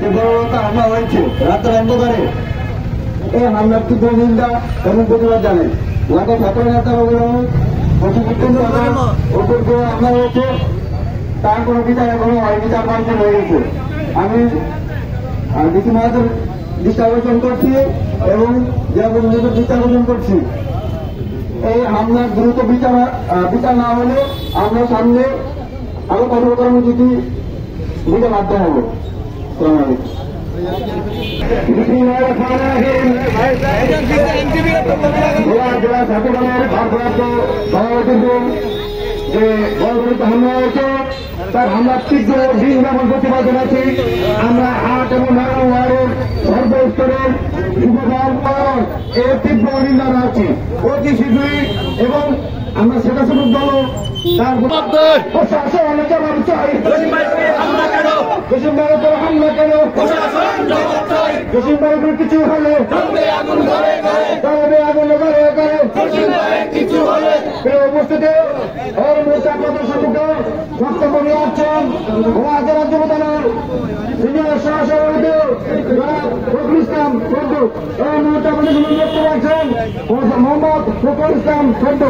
যে বড় হামলা হয়েছে রাতের অন্ধকারে, এই হামলার তীব্র নিন্দা এবং প্রতিবাদ জানেন। এলাকার ছাত্র নেতারা ওপর যে হামলা হয়েছে তার কোনো বিচার এখনো হয়, বিচার বাঞ্ছন হয়ে গেছে। আমি ডিসি মহাদের দৃষ্টি আকর্ষণ করছি এবং জেলাপ্রশাসনের দৃষ্টি আকর্ষণ করছি, এই হামলার দ্রুত বিচার না হলে আমরা সামনে আরো কঠোর কর্মসূচি দিতে বাধ্য হব। জেলা ছাত্রদলের ভারপ্রাপ্ত সভাপতি যে বলবরিত হামলা হয়েছে তার হামলার তীব্র নিন্দা এবং প্রতিবাদ জানাচ্ছি। আমরা ৮ এবং ৯ ওয়ার্ডের সর্বস্তরের যুবদল এর তীব্র নিন্দা জানাচ্ছি অতি শীঘ্রই, এবং আমরা স্বেচ্ছাসেবক দলও তার প্রশাসন জবাব চাই। জসিমবাড়ির উপর হামলা কেন? জসিমবাড়ির উপর কিছু হলে আগুন উপস্থিতি ওর মোর্চা আপনাদের সম্মুখে বক্তব্য নিয়ে আসছেন জেলা যুবদলের সিনিয়র সহসভাপতি ফখরুল ইসলাম সন্টু। এই মুহূর্তে আমাদের বক্তব্য রাখছেন মোহাম্মদ ফখরুল ইসলাম সন্টু।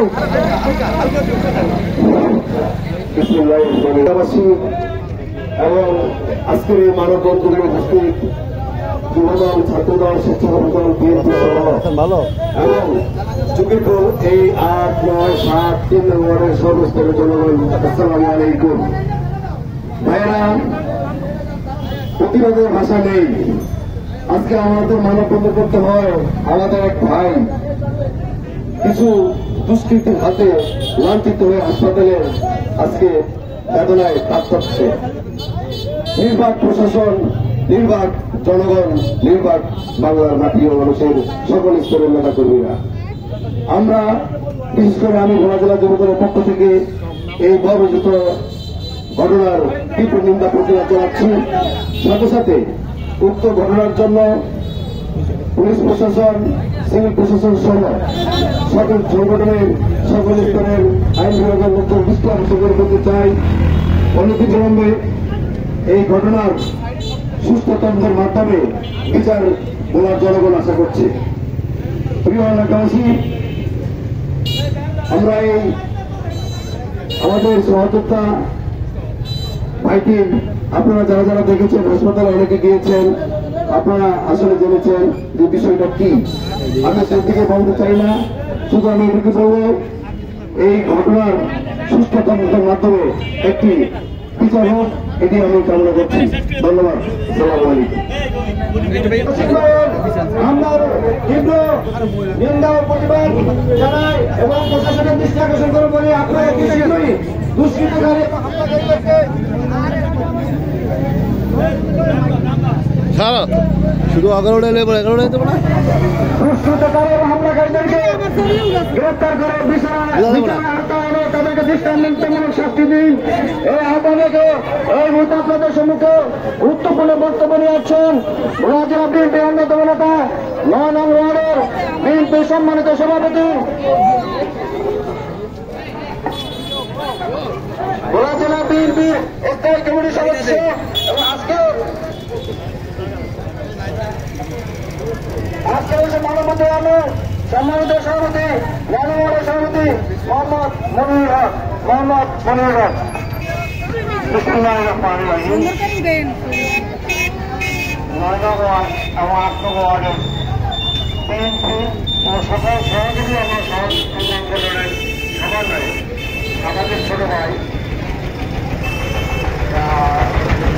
এবং আজকের এই মানববন্ধনে উপস্থিত যুবদল, ছাত্রদল, স্বেচ্ছাসেবক দল, বিএনপি এবং চুকিত এই ৮, ৯, ৭, ৩ ওয়ার্ডের সর্বস্তরের জনগণ, আসসালামু আলাইকুম। ভাইয়েরা, প্রতিবাদের ভাষা নেই। আজকে আমাদের মানববন্ধন করতে হয়, আমাদের এক ভাই কিছু দুষ্কৃতির হাতে লাঞ্ছিত হয়ে হাসপাতালে আজকে বেদনায় কাতরাচ্ছে। নির্বাক প্রশাসন, নির্বাক জনগণ, নির্বাক বাংলার মাটি ও মানুষের সকল স্তরের নেতা কর্মীরা, আমরা বিশেষ করে আমি ভোলা জেলা যুবদলের পক্ষ থেকে এই বর্বরিত ঘটনার তীব্র নিন্দা প্রতিবাদ জানাচ্ছি। সাথে সাথে উক্ত ঘটনার জন্য পুলিশ প্রশাসন, সিভিল প্রশাসন সহ সকল সংগঠনের সকল স্তরের আইন বিভাগের মধ্যে দৃষ্টি আকর্ষণ করতে চাই। অনতিবিলম্বে এই ঘটনার সুস্থ তদন্তের মাধ্যমে বিচার বলার জনগণ আশা করছে। প্রিয় এলাকাবাসী, আমরা এই আমাদের সহযোদ্ধা ভাইটি আপনারা যারা যারা দেখেছেন, হাসপাতালে অনেকে গিয়েছেন, আপনারা আসলে জেনেছেন যে বিষয়টা কি। আমি সেদিকে বলতে চাই না, শুধু আমি এটুকু বলব এই ঘটনার সুস্থ তদন্তের মাধ্যমে একটি বিচার হোক, এটি আমি কামনা করছি। ধন্যবাদ। আসসালামু আলাইকুম। আমার তীব্র নিন্দা ও প্রতিবাদ জানাই এবং প্রশাসনের দৃষ্টি আকর্ষণ করে বলি, আপনারা কি শীঘ্রই দুষ্কৃতকারী শুধু 11টা এলে 11টা যেতে পারে দুষ্কৃতকারী এবং হামলাকারীদেরকে গ্রেপ্তার করে তাদেরকে দৃষ্টান্তমূলক শাস্তি দিন। এই আহ্বানকে এই মুহূর্তে আপনাদের সম্মুখে গুরুত্বপূর্ণ বক্তব্য নিয়ে আসছেন ভোলা জেলা বিএনপি অন্যতম নেতা ৯ নং ওয়ার্ডের বিএনপি সম্মানিত সভাপতি, ভোলা জেলা বিএনপির স্থায়ী কমিটির সদস্য এবং আজকের এই মানববন্ধনে আমরা সম্মানিত সভাপতি, ৯ নং ওয়ার্ডের সভাপতি মোহাম্মদ মনিরুল হক। বিসমিল্লাহির রহমানির রহিম। ৯ নং ওয়ার্ড এবং ৮ নং ওয়ার্ডের বিএনপি ও সকল সহযোগী এবং সংগঠনের সমন্বয়ে আমাদের ছোট ভাই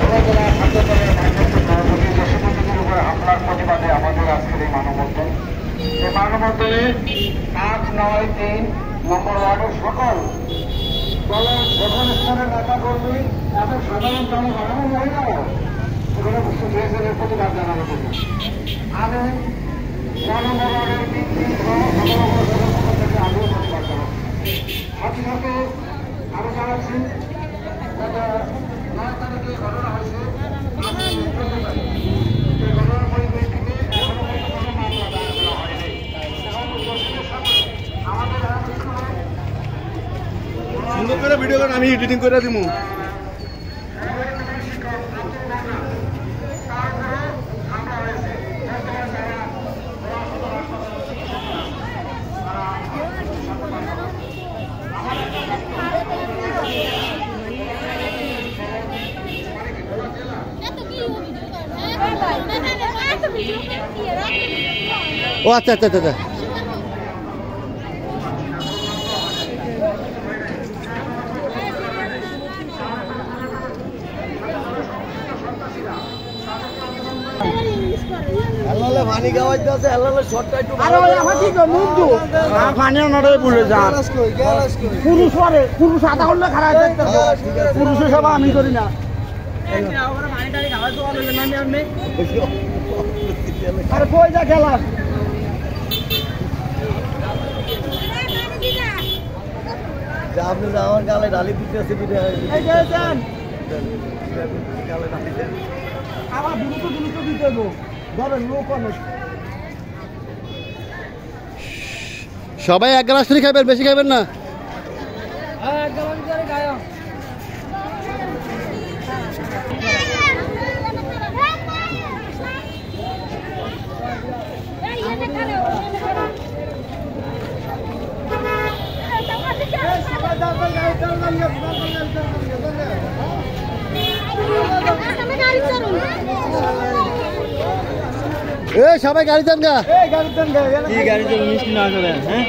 ভোলা জেলা ছাত্র দলের ভারপ্রাপ্ত সভাপতি জসিমুদ্দিনের উপরে হামলার প্রতিবাদে আমাদের আজকের এই মানববন্ধন। এই মানববন্ধনে ৮, ৯, ৩ নম্বর ওয়ার্ডের সকল দলের সকল স্তরের নেতা কর্মী এবং সাধারণ জনগণ এবং মহিলারাও সেখানে উপস্থিত হয়েছেন এর প্রতিবাদ জানানোর জন্য। আমি ৯ নম্বর ওয়ার্ডের বিএনপি সহ সকল থেকে আমিও প্রতিবাদ জানাচ্ছি। সাথে সাথে আমি জানাচ্ছি গত ৯ তারিখে ঘটনা হয়েছে, এই ঘটনার পরিপ্রেক্ষিতে এখনো কোনো মামলা দায়ের করা হয়নি এবং দোষীদের সাথে আমাদের সুন্দর করে ভিডিও করেন, আমি এডিটিং করে দিব। তারপরে ও আচ্ছা আচ্ছা আচ্ছা পানি খাওয়াইতে আছে শর্টটা একটু পানি ওনারাই বলে যান পুরুষ আধা করলে খারাপ পুরুষের সব আমি করি না আরে কই যা খেলা আপনি আমার গালে ডালি দিতে আছে আবার দ্রুত দিতে ধরেন লোক অনেক সবাই এক গ্লাস করে খাবেন, বেশি খাবেন না। সবাই গাড়ি চান গা, গাড়িতে মিষ্টি না করেন হ্যাঁ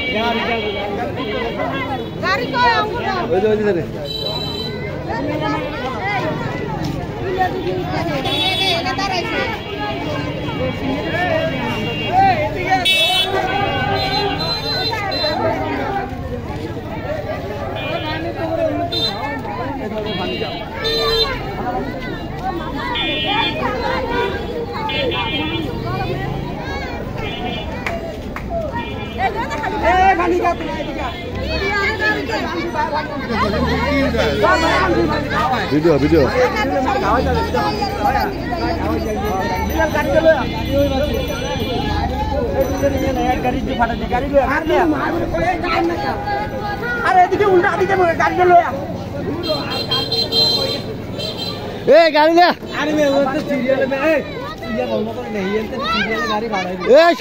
ভিডিও ভিডিও গাড়ি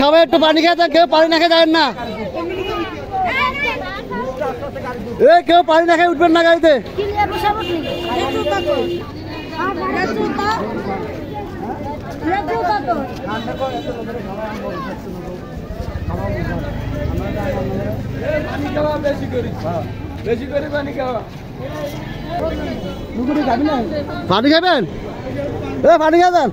সবাই একটু পানি খেয়ে কেউ পানি না খেয়ে যাবেন না, কেউ পানি না খেয়ে উঠবেন না গাড়িতে। পানি খাবেন, পানি খাবেন।